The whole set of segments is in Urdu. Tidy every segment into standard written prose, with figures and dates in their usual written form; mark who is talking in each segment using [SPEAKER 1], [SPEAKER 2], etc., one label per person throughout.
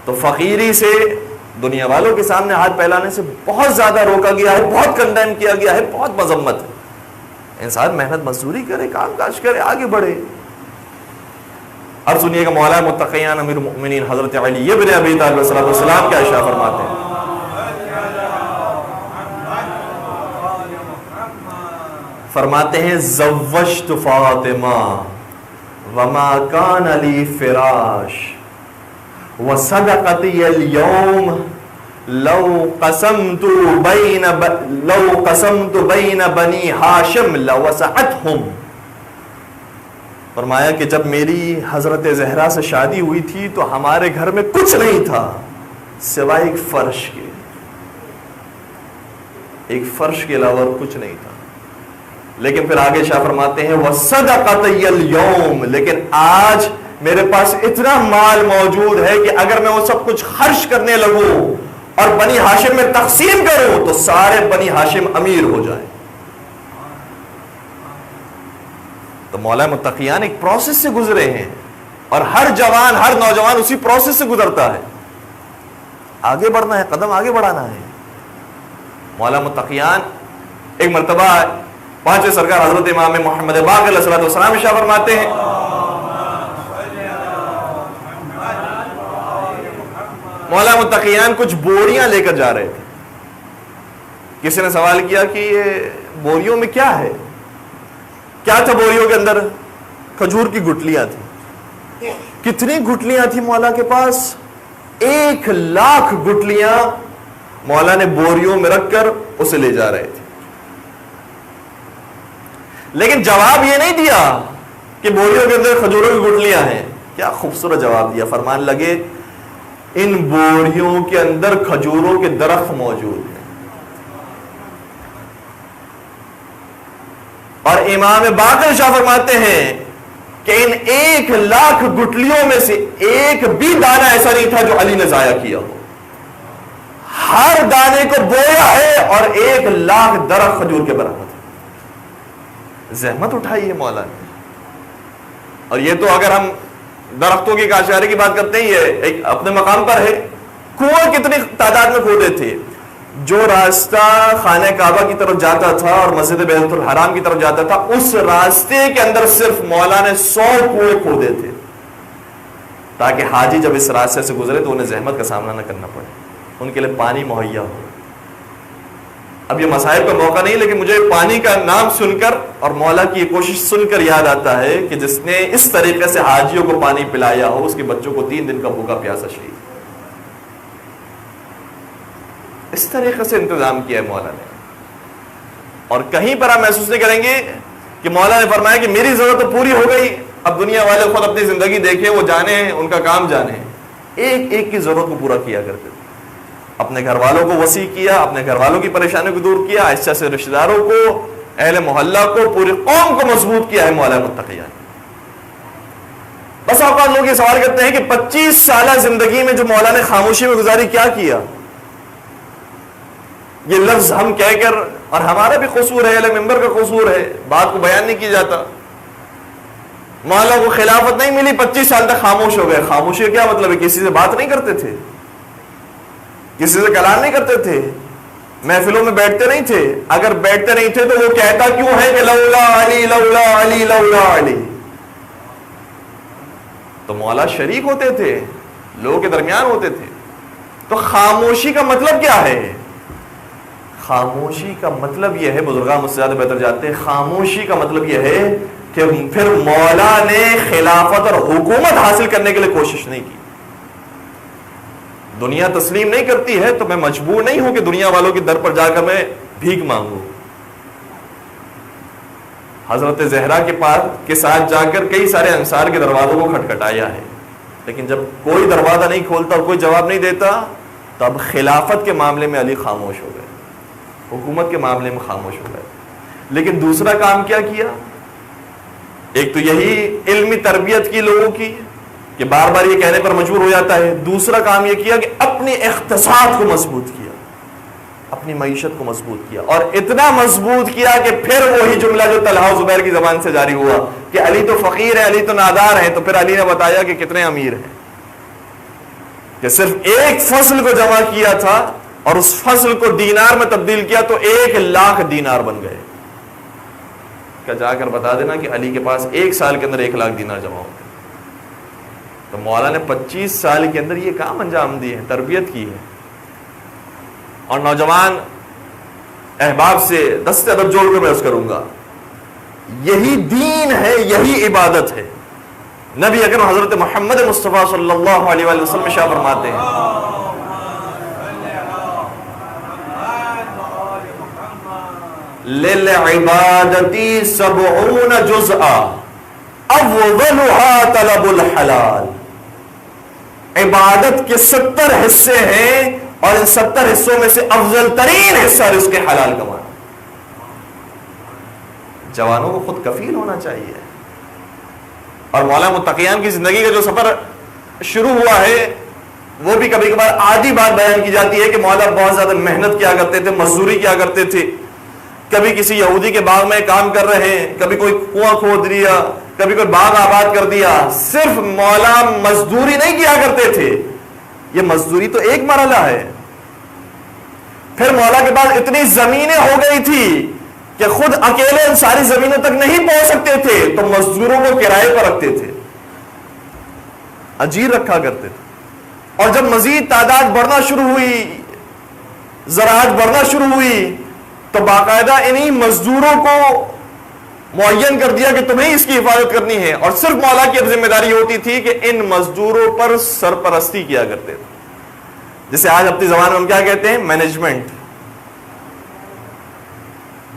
[SPEAKER 1] تو فقیری سے دنیا والوں کے سامنے ہاتھ پھیلانے سے بہت زیادہ روکا گیا ہے، بہت کنڈیم کیا گیا ہے، بہت مذمت ہے۔ انسان محنت مزدوری کرے، کام کاج کرے، آگے بڑھے۔ اب سنیے گا مولا متقیان امیر المؤمنین حضرت علی ابن ابی طالب علیہ السلام کیا ارشاد فرماتے ہیں۔ فرماتے ہیں زوجت فاطمہ وما کان لی فراش وصدقتی اليوم لو قسمت بین بنی ہاشم لوسعتہم۔ فرمایا کہ جب میری حضرت زہرا سے شادی ہوئی تھی تو ہمارے گھر میں کچھ نہیں تھا سوائے ایک فرش کے، ایک فرش کے علاوہ کچھ نہیں تھا۔ لیکن پھر آگے شاہ فرماتے ہیں وصدقتی اليوم، لیکن آج میرے پاس اتنا مال موجود ہے کہ اگر میں وہ سب کچھ خرچ کرنے لگوں اور بنی ہاشم میں تقسیم کروں تو سارے بنی ہاشم امیر ہو جائیں۔ تو مولا متقیان ایک پروسیس سے گزرے ہیں، اور ہر جوان، ہر نوجوان اسی پروسیس سے گزرتا ہے۔ آگے بڑھنا ہے، قدم آگے بڑھانا ہے۔ مولا متقیان ایک مرتبہ پانچویں سرکار حضرت امام محمد باقر علیہ الصلوۃ والسلام ارشاد فرماتے ہیں مولا متقیان کچھ بوریاں لے کر جا رہے تھے۔ کسی نے سوال کیا کہ یہ بوریوں میں کیا ہے؟ کیا تھا بوریوں کے اندر؟ کھجور کی گٹلیاں تھیں۔ کتنی گٹلیاں تھیں مولا کے پاس؟ 1,00,000 گٹلیاں مولا نے بوریوں میں رکھ کر اسے لے جا رہے تھے۔ لیکن جواب یہ نہیں دیا کہ بوریوں کے اندر کھجوروں کی گٹلیاں ہیں۔ کیا خوبصورت جواب دیا، فرمان لگے ان بوریوں کے اندر کھجوروں کے درخت موجود ہیں، اور امام باقر شاہ فرماتے ہیں کہ ان 1,00,000 گٹلیوں میں سے ایک بھی دانہ ایسا نہیں تھا جو علی نے ضائع کیا ہو۔ ہر دانے کو بویا ہے اور 1,00,000 درخت کھجور کے برابر ہے۔ زحمت اٹھائی ہے مولا نے۔ اور یہ تو اگر ہم درختوں کی کاشتکاری کی بات کرتے ہیں، یہ ایک اپنے مقام پر ہے۔ کنواں کتنی تعداد میں کھودے تھے؟ جو راستہ خانہ کعبہ کی طرف جاتا تھا اور مسجد بیت الحرام کی طرف جاتا تھا، اس راستے کے اندر صرف مولا نے 100 کنویں کھودے تھے، تاکہ حاجی جب اس راستے سے گزرے تو انہیں زحمت کا سامنا نہ کرنا پڑے، ان کے لیے پانی مہیا ہو۔ اب یہ مسائل کا موقع نہیں، لیکن مجھے پانی کا نام سن کر اور مولا کی یہ کوشش سن کر یاد آتا ہے کہ جس نے اس طریقے سے حاجیوں کو پانی پلایا ہو، اس کے بچوں کو 3 دن کا بھوکا پیاسا شہید، اس طریقے سے انتظام کیا ہے مولا نے۔ اور کہیں پر آپ محسوس نہیں کریں گے کہ مولا نے فرمایا کہ میری ضرورت تو پوری ہو گئی، اب دنیا والے خود اپنی زندگی دیکھیں، وہ جانے ان کا کام جانے۔ ایک ایک کی ضرورت کو پورا کیا کرتے تھے، اپنے گھر والوں کو وسیع کیا، اپنے گھر والوں کی پریشانیوں کو دور کیا، آہستہ سے رشتہ داروں کو، اہل محلہ کو، پوری قوم کو مضبوط کیا ہے مولا متقیان۔ بس اوقات لوگ یہ سوال کرتے ہیں کہ 25 سالہ زندگی میں جو مولا نے خاموشی میں گزاری، کیا کیا؟ یہ لفظ ہم کہہ کر، اور ہمارا بھی قصور ہے، اہل منبر کا قصور ہے، بات کو بیان نہیں کیا جاتا۔ مولا کو خلافت نہیں ملی، 25 سال تک خاموش ہو گئے۔ خاموشی کا کیا مطلب ہے؟ کسی سے بات نہیں کرتے تھے، کسی سے کلام نہیں کرتے تھے، محفلوں میں بیٹھتے نہیں تھے۔ اگر بیٹھتے نہیں تھے تو وہ کہتا کیوں ہے کہ لولا علی لولا علی لولا علی؟ تو مولا شریک ہوتے تھے، لوگوں کے درمیان ہوتے تھے۔ تو خاموشی کا مطلب کیا ہے؟ خاموشی کا مطلب یہ ہے، بزرگان مجھ سے زیادہ بہتر جانتے ہیں، خاموشی کا مطلب یہ ہے کہ پھر مولا نے خلافت اور حکومت حاصل کرنے کے لیے کوشش نہیں کی۔ دنیا تسلیم نہیں کرتی ہے تو میں مجبور نہیں ہوں کہ دنیا والوں کے در پر جا کر میں بھیک مانگوں۔ حضرت زہرا کے پاس کے ساتھ جا کر کئی سارے انصار کے دروازوں کو کھٹکھٹایا ہے، لیکن جب کوئی دروازہ نہیں کھولتا اور کوئی جواب نہیں دیتا تو اب خلافت کے معاملے میں علی خاموش ہو گئے، حکومت کے معاملے میں خاموش ہو گئے۔ لیکن دوسرا کام کیا کیا؟ ایک تو یہی علمی تربیت کی لوگوں کی کہ بار بار یہ کہنے پر مجبور ہو جاتا ہے، دوسرا کام یہ کیا کہ اپنے اقتصاد کو مضبوط کیا، اپنی معیشت کو مضبوط کیا، اور اتنا مضبوط کیا کہ پھر وہی جملہ جو طلحہ و زبیر کی زبان سے جاری ہوا کہ علی تو فقیر ہے، علی تو نادار ہے، تو پھر علی نے بتایا کہ کتنے امیر ہیں۔ کہ صرف ایک فصل کو جمع کیا تھا اور اس فصل کو دینار میں تبدیل کیا تو 1,00,000 دینار بن گئے. کہ جا کر بتا دینا کہ علی کے پاس 1 سال کے اندر 1,00,000 دینار جمع ہو گئے. تو مولا نے 25 سال کے اندر یہ کام انجام دیے ہیں, تربیت کی ہے. اور نوجوان احباب سے دست ادب جوڑ کر میں عرض کروں گا, یہی دین ہے, یہی عبادت ہے. نبی اکرم حضرت محمد مصطفیٰ صلی اللہ علیہ وآلہ وسلم شاہ فرماتے ہیں لِلْعِبَادَةِ 70 جُزْءًا أَفْضَلُهَا طَلَبُ الْحَلَالِ. عبادت کے 70 حصے ہیں اور ان 70 حصوں میں سے افضل ترین حصہ رزق حلال کمانا. جوانوں کو خود کفیل ہونا چاہیے. اور مولا متقیان کی زندگی کا جو سفر شروع ہوا ہے وہ بھی کبھی کبھار آدھی بات بیان کی جاتی ہے کہ مولا بہت زیادہ محنت کیا کرتے تھے, مزدوری کیا کرتے تھے. کبھی کسی یہودی کے باغ میں کام کر رہے ہیں, کبھی کوئی کنواں کھود دیا, کبھی کوئی باغ آباد کر دیا. صرف مولا مزدوری نہیں کیا کرتے تھے, یہ مزدوری تو ایک مرحلہ ہے. پھر مولا کے پاس اتنی زمینیں ہو گئی تھی کہ خود اکیلے ان ساری زمینوں تک نہیں پہنچ سکتے تھے تو مزدوروں کو کرائے پر رکھتے تھے, اجیر رکھا کرتے تھے. اور جب مزید تعداد بڑھنا شروع ہوئی, زراعت بڑھنا شروع ہوئی, تو باقاعدہ انہی مزدوروں کو معین کر دیا کہ تمہیں اس کی حفاظت کرنی ہے. اور صرف مولا کی ذمہ داری ہوتی تھی کہ ان مزدوروں پر سرپرستی کیا کرتے تھے, جسے آج اپنی زبان میں ہم کیا کہتے ہیں,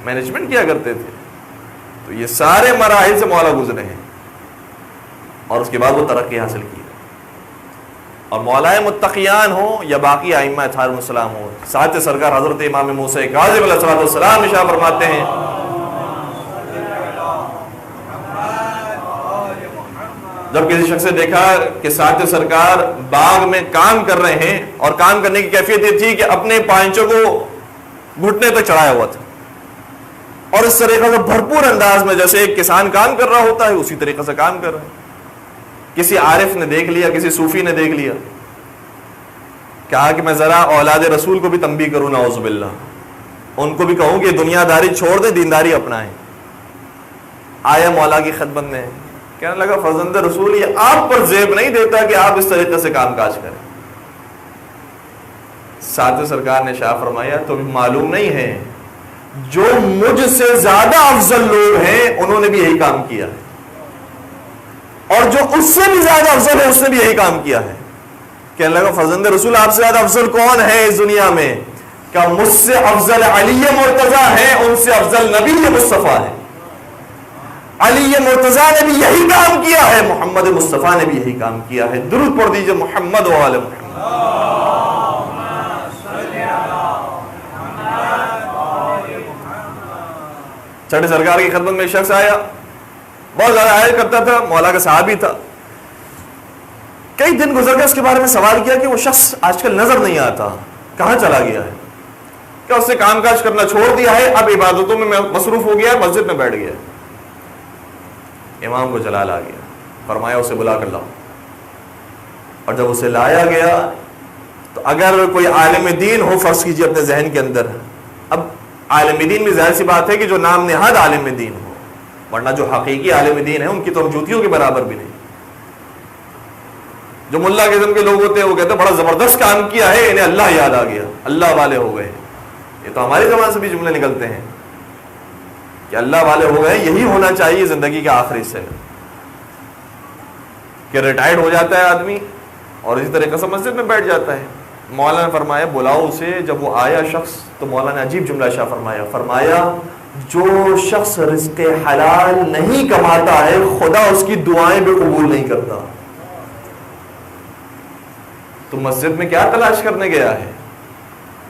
[SPEAKER 1] مینجمنٹ کیا کرتے تھے. تو یہ سارے مراحل سے مولا گزرے ہیں اور اس کے بعد وہ ترقی حاصل کی. اور مولائے متقیان ہو یا باقی ائمہ علیہم السلام ہو, ساتھ سرکار حضرت امام موسیٰ کاظم علیہ السلام ارشاد فرماتے ہیں جب کسی شخص نے دیکھا کہ ساتھ سرکار باغ میں کام کر رہے ہیں, اور کام کرنے کی کیفیت یہ تھی کہ اپنے پائنچوں کو گھٹنے تک چڑھایا ہوا تھا, اور اس طریقے سے بھرپور انداز میں جیسے ایک کسان کام کر رہا ہوتا ہے اسی طریقے سے کام کر رہے ہیں. کسی عارف نے دیکھ لیا, کسی صوفی نے دیکھ لیا, کہا کہ میں ذرا اولاد رسول کو بھی تنبیہ کروں, نعوذ باللہ, ان کو بھی کہوں کہ دنیا داری چھوڑ دیں, دینداری اپنائیں. آیا مولا کی خدمت میں, کہنے لگا فرزند رسول یہ آپ پر زیب نہیں دیتا کہ آپ اس طریقے سے کام کاج کریں. ساتھ سرکار نے شاہ فرمایا تمہیں معلوم نہیں ہے جو مجھ سے زیادہ افضل لوگ ہیں انہوں نے بھی یہی کام کیا ہے, اور جو اس سے بھی زیادہ افضل ہے اس نے بھی یہی کام کیا ہے. کہنے لگا فرزند رسول آپ سے زیادہ افضل کون ہے اس دنیا میں؟ کہ مجھ سے افضل علی مرتضیٰ ہے, ان سے افضل نبی مصطفیٰ ہے. علی مرتضیٰ نے بھی یہی کام کیا ہے, محمد مصطفیٰ نے بھی یہی کام کیا ہے. درود پڑھ دیجئے محمد و آل محمد. چھٹے سرکار کی خدمت میں ایک شخص آیا, بہت زیادہ عائد کرتا تھا, مولا کا صحابی تھا. کئی دن گزر گئے, اس کے بارے میں سوال کیا کہ وہ شخص آج کل نظر نہیں آتا, کہاں چلا گیا ہے؟ کیا اس نے کام کاج کرنا چھوڑ دیا ہے, اب عبادتوں میں مصروف ہو گیا ہے, مسجد میں بیٹھ گیا ہے. امام کو جلال آ گیا, فرمایا اسے بلا کر لاؤ. اور جب اسے لایا گیا تو اگر کوئی عالم دین ہو, فرض کیجیے اپنے ذہن کے اندر, اب عالم دین بھی ظاہر سی بات ہے کہ جو نام نہاد عالم دین ہو, ورنہ جو حقیقی عالم دین ہے ان کی تو جوتیوں کے برابر بھی نہیں. جو ملا قسم کے لوگ ہوتے ہیں وہ کہتے ہیں بڑا زبردست کام کیا ہے, انہیں اللہ یاد آ گیا, اللہ والے ہو گئے. یہ تو ہماری زبان سے بھی جملے نکلتے ہیں کہ اللہ والے ہو گئے. یہی ہونا چاہیے زندگی کا آخری حصے میں, کہ ریٹائرڈ ہو جاتا ہے آدمی اور اسی طریقے سے مسجد میں بیٹھ جاتا ہے. مولانا نے فرمایا بلاؤ اسے. جب وہ آیا شخص تو مولانا نے عجیب جملہ شاہ فرمایا جو شخص رزق حلال نہیں کماتا ہے خدا اس کی دعائیں بھی قبول نہیں کرتا. تو مسجد میں کیا تلاش کرنے گیا ہے؟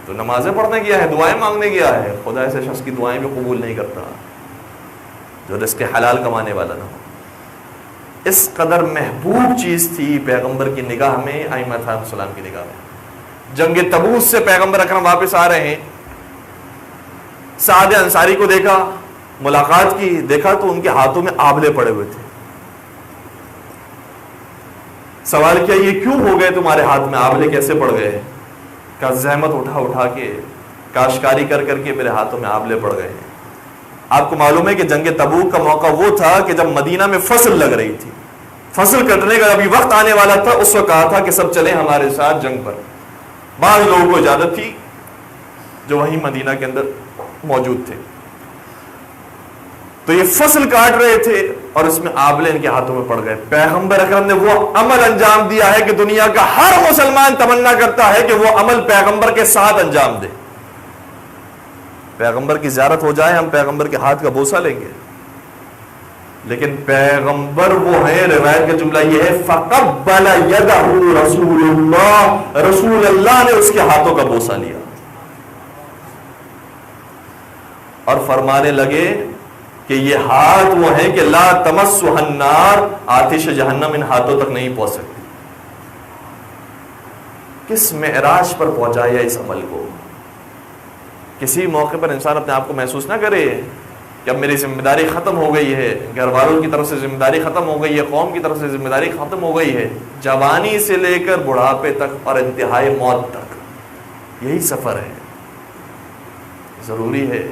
[SPEAKER 1] تو نمازیں پڑھنے گیا ہے, دعائیں مانگنے گیا ہے. خدا ایسے شخص کی دعائیں بھی قبول نہیں کرتا جو رزق حلال کمانے والا نہ ہو. اس قدر محبوب چیز تھی پیغمبر کی نگاہ میں, ائمہ علیہم السلام کی نگاہ میں. جنگ تبوک سے پیغمبر اکرم واپس آ رہے ہیں, سعد انصاری کو دیکھا, ملاقات کی, دیکھا تو ان کے ہاتھوں میں آبلے پڑے ہوئے تھے. سوال کیا یہ کیوں ہو گئے تمہارے ہاتھ میں آبلے کیسے پڑ گئے؟ کہا زحمت اٹھا اٹھا کے کاشتکاری کر کر کے میرے ہاتھوں میں آبلے پڑ گئے ہیں۔ آپ کو معلوم ہے کہ جنگ تبوک کا موقع وہ تھا کہ جب مدینہ میں فصل لگ رہی تھی، فصل کٹنے کا ابھی وقت آنے والا تھا، اس وقت کہا تھا کہ سب چلیں ہمارے ساتھ جنگ پر۔ بعض لوگوں کو اجازت تھی جو وہیں مدینہ کے اندر موجود تھے، تو یہ فصل کاٹ رہے تھے اور اس میں آبلے ان کے ہاتھوں میں پڑ گئے۔ پیغمبر اکرم نے وہ عمل انجام دیا ہے کہ دنیا کا ہر مسلمان تمنا کرتا ہے کہ وہ عمل پیغمبر کے ساتھ انجام دے۔ پیغمبر کی زیارت ہو جائے، ہم پیغمبر کے ہاتھ کا بوسہ لیں گے، لیکن پیغمبر وہ ہیں، روایت کا جملہ یہ ہے فَقَبَّلَ يَدَهُ رسول اللہ، رسول اللہ نے اس کے ہاتھوں کا بوسہ لیا اور فرمانے لگے کہ یہ ہاتھ وہ ہیں کہ لا تمسها النار، آتش جہنم ان ہاتھوں تک نہیں پہنچ سکتی۔ کس معراج پر پہنچایا اس عمل کو؟ کسی موقع پر انسان اپنے آپ کو محسوس نہ کرے کہ اب میری ذمہ داری ختم ہو گئی ہے، گھر والوں کی طرف سے ذمہ داری ختم ہو گئی ہے، قوم کی طرف سے ذمہ داری ختم ہو گئی ہے، جوانی سے لے کر بڑھاپے تک اور انتہائی موت تک یہی سفر ہے۔ ضروری ہے۔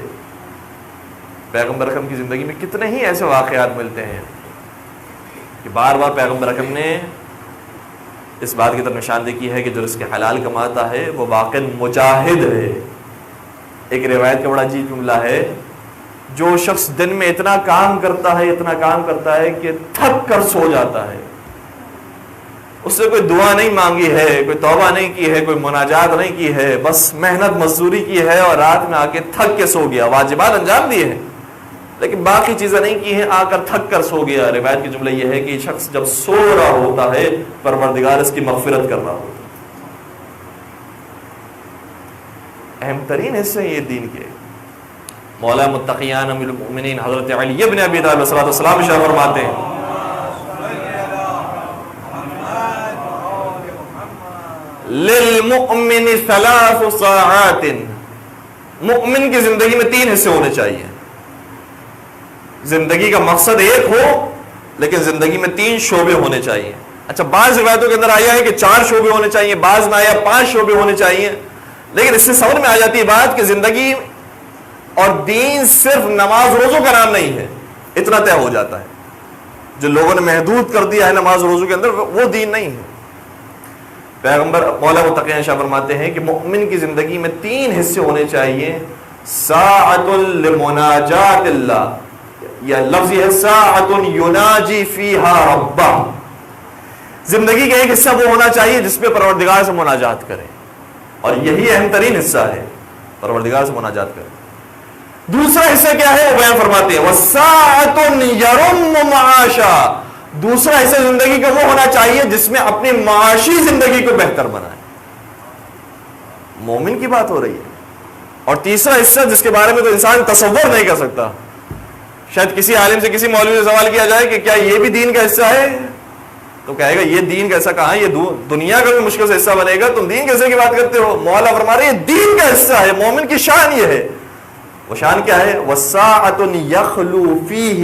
[SPEAKER 1] پیغمبر اکرم کی زندگی میں کتنے ہی ایسے واقعات ملتے ہیں کہ بار بار پیغمبر اکرم نے اس بات کی طرف نشاندہی کی ہے کہ جو رزق حلال کماتا ہے وہ واقعی مجاہد ہے۔ ایک روایت کا بڑا عجیب جملہ ہے، جو شخص دن میں اتنا کام کرتا ہے کہ تھک کر سو جاتا ہے، اس سے کوئی دعا نہیں مانگی ہے، کوئی توبہ نہیں کی ہے، کوئی مناجات نہیں کی ہے، بس محنت مزدوری کی ہے اور رات میں آ کے تھک کے سو گیا، واجبات انجام دیے ہیں لیکن باقی چیزیں نہیں کی ہیں، آ کر تھک کر سو گیا۔ روایت کی جملہ یہ ہے کہ یہ شخص جب سو رہا ہوتا ہے پروردگار اس کی مغفرت کر رہا ہوتا ہے۔ اہم ترین حصے یہ دین کے۔ مولا متقیان امیر المؤمنین حضرت علی ابن ابی طالب صلی اللہ علیہ وسلم شاہ فرماتے ہیں للمؤمن ثلاث ساعات، مؤمن کی زندگی میں 3 حصے ہونے چاہیے۔ زندگی کا مقصد ایک ہو لیکن زندگی میں 3 شعبے ہونے چاہیے۔ اچھا، بعض روایتوں کے اندر آیا ہے کہ 4 شعبے ہونے چاہیے، بعض میں آیا 5 شعبے ہونے چاہیے، لیکن اس سے سمجھ میں آ جاتی ہے بات کہ زندگی اور دین صرف نماز روزوں کا نام نہیں ہے، اتنا طے ہو جاتا ہے۔ جو لوگوں نے محدود کر دیا ہے نماز روزوں کے اندر، وہ دین نہیں ہے۔ پیغمبر مولا متقی شاہ فرماتے ہیں کہ مؤمن کی زندگی میں 3 حصے ہونے چاہیے۔ ساعۃ لمناجات اللہ، یا لفظ ہے ساعۃ یناجی فیہا ربہ، زندگی کا ایک حصہ وہ ہونا چاہیے جس میں پروردگار سے مناجات کرے، اور یہی اہم ترین حصہ ہے، پروردگار سے مناجات کرے۔ دوسرا حصہ کیا ہے وہ بیان فرماتے ہیں وَسَاعَةٌ يَرُمُّ مَعَاشًا، دوسرا حصہ زندگی کا وہ ہونا چاہیے جس میں اپنی معاشی زندگی کو بہتر بنائے، مومن کی بات ہو رہی ہے۔ اور تیسرا حصہ جس کے بارے میں تو انسان تصور نہیں کر سکتا، شاید کسی عالم سے کسی مولوی سے سوال کیا جائے کہ کیا یہ بھی دین کا حصہ ہے، تو کہے گا یہ دین کا حصہ کہاں ہے، یہ دنیا کا بھی مشکل سے حصہ بنے گا، تم دین کیسے کی بات کرتے ہو؟ مولا فرما رہے ہیں یہ دین کا حصہ ہے، مومن کی شان یہ ہے۔ وہ شان کیا ہے؟ وَسَاعَةٌ يَخْلُو فِيهِ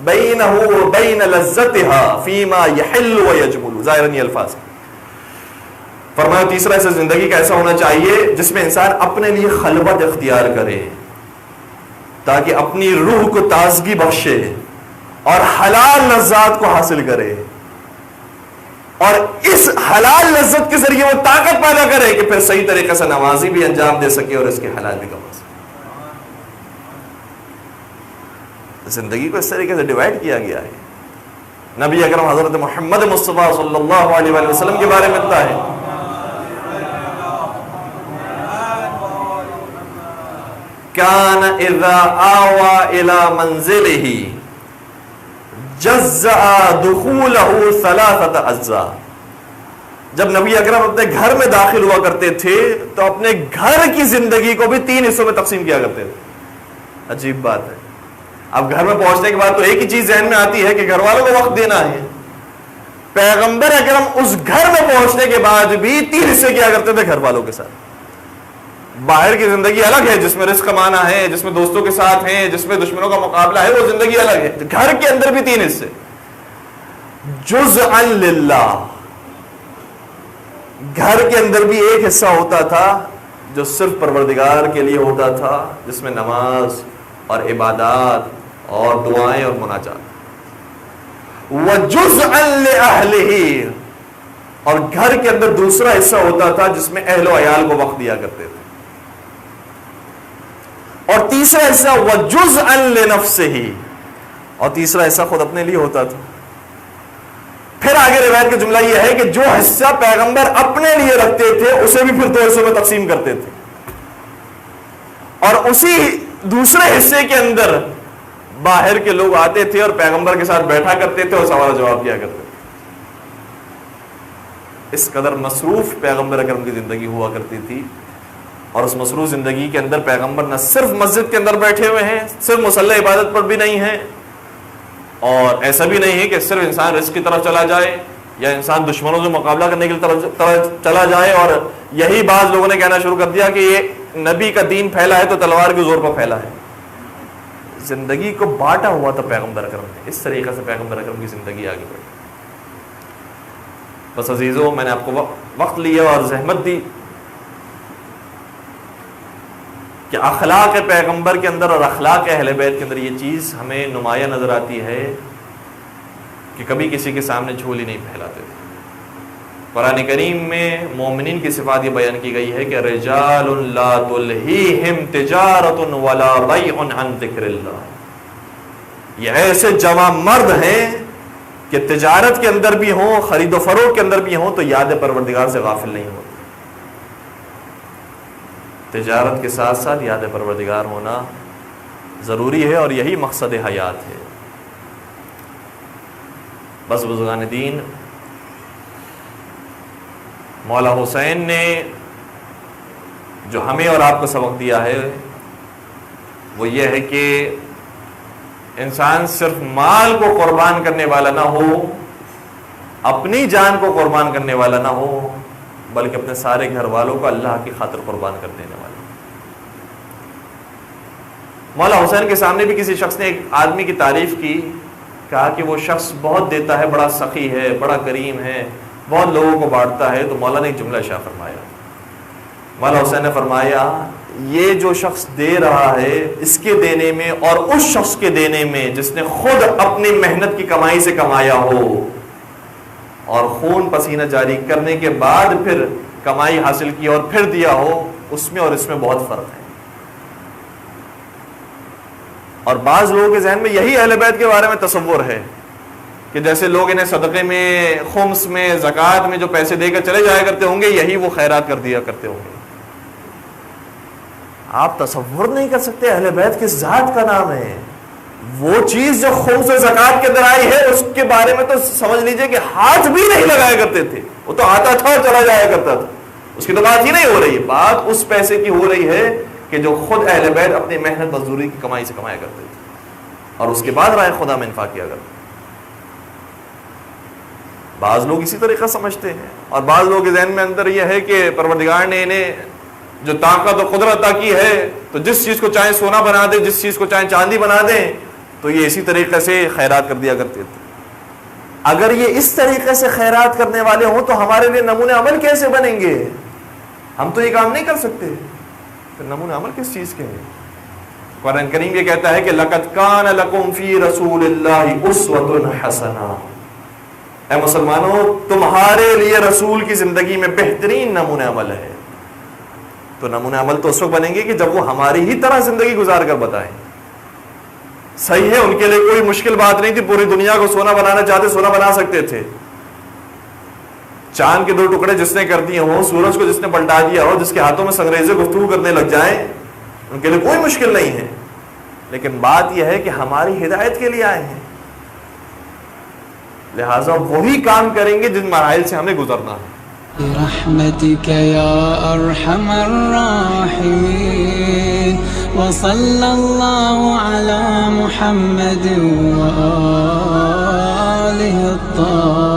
[SPEAKER 1] بَيْنَهُ وَبَيْنَ لَذَّتِهَا فِيمَا يَحِلُّ وَيَجْمُلُ، ظاہراً یہ الفاظ فرمایا تیسرا حصہ زندگی کا ایسا ہونا چاہیے جس میں انسان اپنے لیے خلوت اختیار کرے تاکہ اپنی روح کو تازگی بخشے اور حلال لذات کو حاصل کرے، اور اس حلال لذت کے ذریعے وہ طاقت پیدا کرے کہ پھر صحیح طریقے سے نمازی بھی انجام دے سکے اور اس کے حلال بھی کما سکے۔ زندگی کو اس طریقے سے ڈیوائڈ کیا گیا ہے۔ نبی اکرم حضرت محمد مصطفیٰ صلی اللہ علیہ وآلہ وسلم کے بارے میں ملتا ہے کان اذا آوى الى منزله جزأ دخوله 3 اجزاء، جب نبی اکرم اپنے گھر میں داخل ہوا کرتے تھے تو اپنے گھر کی زندگی کو بھی 3 حصوں میں تقسیم کیا کرتے تھے۔ عجیب بات ہے، اب گھر میں پہنچنے کے بعد تو ایک ہی چیز ذہن میں آتی ہے کہ گھر والوں کو وقت دینا ہے۔ پیغمبر اکرم اس گھر میں پہنچنے کے بعد بھی 3 حصے کیا کرتے تھے گھر والوں کے ساتھ۔ باہر کی زندگی الگ ہے جس میں رزق کمانا ہے، جس میں دوستوں کے ساتھ ہیں، جس میں دشمنوں کا مقابلہ ہے، وہ زندگی الگ ہے۔ گھر کے اندر بھی 3 حصے، جزءا للہ. گھر کے اندر بھی ایک حصہ ہوتا تھا جو صرف پروردگار کے لیے ہوتا تھا، جس میں نماز اور عبادات اور دعائیں اور مناجات. وَجُزْءًا لِأَهْلِهِ، اور گھر کے اندر دوسرا حصہ ہوتا تھا جس میں اہل و عیال کو وقت دیا کرتے تھے. اور تیسرا حصہ وَجُزْءًا لِنَفْسِهِ، اور تیسرا حصہ خود اپنے لیے ہوتا تھا. پھر آگے روایت کا جملہ یہ ہے کہ جو حصہ پیغمبر اپنے لیے رکھتے تھے اسے بھی پھر دو حصوں میں تقسیم کرتے تھے، اور اسی دوسرے حصے کے اندر باہر کے لوگ آتے تھے اور پیغمبر کے ساتھ بیٹھا کرتے تھے اور سوال جواب کیا کرتے تھے. اس قدر مصروف پیغمبر اکرم کی زندگی ہوا کرتی تھی. اور اس مصروف زندگی کے اندر پیغمبر نہ صرف مسجد کے اندر بیٹھے ہوئے ہیں، صرف مصلی عبادت پر بھی نہیں ہیں، اور ایسا بھی نہیں ہے کہ صرف انسان رزق کی طرف چلا جائے یا انسان دشمنوں سے مقابلہ کرنے کی طرف چلا جائے. اور یہی بعض لوگوں نے کہنا شروع کر دیا کہ یہ نبی کا دین پھیلا ہے تو تلوار کے زور پر پھیلا ہے. زندگی کو بانٹا ہوا تھا پیغمبر اکرم نے. اس طریقے سے پیغمبر اکرم کی زندگی آگے بڑھی. بس عزیزوں، میں نے آپ کو وقت لیا اور زحمت دی کہ اخلاق پیغمبر کے اندر اور اخلاق اہل بیت کے اندر یہ چیز ہمیں نمایاں نظر آتی ہے کہ کبھی کسی کے سامنے جھولی نہیں پھیلاتے تھے. قرآن کریم میں مومنین کی صفات یہ بیان کی گئی ہے کہ رجال لا تلہیہم تجارت ولا بیع عن ذکر اللہ. یہ ایسے جوان مرد ہیں کہ تجارت کے اندر بھی ہوں، خرید و فروخت کے اندر بھی ہوں تو یاد پروردگار سے غافل نہیں ہوتے. تجارت کے ساتھ ساتھ یاد پروردگار ہونا ضروری ہے، اور یہی مقصد حیات ہے. بس بزرگان دین، مولا حسین نے جو ہمیں اور آپ کو سبق دیا ہے وہ یہ ہے کہ انسان صرف مال کو قربان کرنے والا نہ ہو، اپنی جان کو قربان کرنے والا نہ ہو، بلکہ اپنے سارے گھر والوں کو اللہ کی خاطر قربان کر دینے والا. مولا حسین کے سامنے بھی کسی شخص نے ایک آدمی کی تعریف کی، کہا کہ وہ شخص بہت دیتا ہے، بڑا سخی ہے، بڑا کریم ہے، بہت لوگوں کو بانٹتا ہے. تو مولا نے ایک جملہ ارشاد فرمایا. مولا حسین نے فرمایا یہ جو شخص دے رہا ہے اس کے دینے میں اور اس شخص کے دینے میں جس نے خود اپنی محنت کی کمائی سے کمایا ہو اور خون پسینہ جاری کرنے کے بعد پھر کمائی حاصل کی اور پھر دیا ہو، اس میں اور اس میں بہت فرق ہے. اور بعض لوگوں کے ذہن میں یہی اہل بیت کے بارے میں تصور ہے کہ جیسے لوگ انہیں صدقے میں، خمس میں، زکوٰۃ میں جو پیسے دے کر چلے جایا کرتے ہوں گے، یہی وہ خیرات کر دیا کرتے ہوں گے. آپ تصور نہیں کر سکتے اہل بیت کس ذات کا نام ہے. وہ چیز جو خمس و زکوٰۃ کے اندر آئی ہے اس کے بارے میں تو سمجھ لیجئے کہ ہاتھ بھی نہیں لگایا کرتے تھے. وہ تو آتا تھا اور چلا جایا کرتا تھا. اس کی تو بات ہی نہیں ہو رہی. بات اس پیسے کی ہو رہی ہے کہ جو خود اہل بیت اپنی محنت مزدوری کی کمائی سے کمایا کرتے تھے اور اس کے بعد راہ خدا میں انفاق کیا کرتے. بعض لوگ اسی طریقہ سمجھتے ہیں، اور بعض لوگوں کے ذہن میں اندر یہ ہے کہ پروردگار نے انہیں جو طاقت و قدرت عطا کی ہے تو جس چیز کو چاہے سونا بنا دے، جس چیز کو چاہے چاندی بنا دیں، تو یہ اسی طریقے سے خیرات کر دیا کرتے تھے. اگر یہ اس طریقے سے خیرات کرنے والے ہوں تو ہمارے لیے نمونے عمل کیسے بنیں گے؟ ہم تو یہ کام نہیں کر سکتے. پھر نمونے عمل کس چیز کے ہیں؟ قرآن کریم یہ کہتا ہے کہ لَقَدْ كَانَ لَكُمْ فِي رَسُولِ اللَّهِ أُسْوَةٌ حَسَنَةٌ. اے مسلمانوں، تمہارے لیے رسول کی زندگی میں بہترین نمونہ عمل ہے. تو نمونہ عمل تو اس وقت بنیں گے کہ جب وہ ہماری ہی طرح زندگی گزار کر بتائیں. صحیح ہے، ان کے لیے کوئی مشکل بات نہیں تھی. پوری دنیا کو سونا بنانا چاہتے سونا بنا سکتے تھے. چاند کے 2 ٹکڑے جس نے کر دیے ہوں، سورج کو جس نے پلٹا دیا ہو، جس کے ہاتھوں میں سنگریزے گفتگو کرنے لگ جائیں، ان کے لیے کوئی مشکل نہیں ہے. لیکن بات یہ ہے کہ ہماری ہدایت کے لیے آئے ہیں، لہٰذا وہی کام کریں گے جن مراحل سے ہمیں گزرنا ہے.
[SPEAKER 2] برحمتك يا أرحم الراحمين وصلى الله على محمد وآله الطاهرين.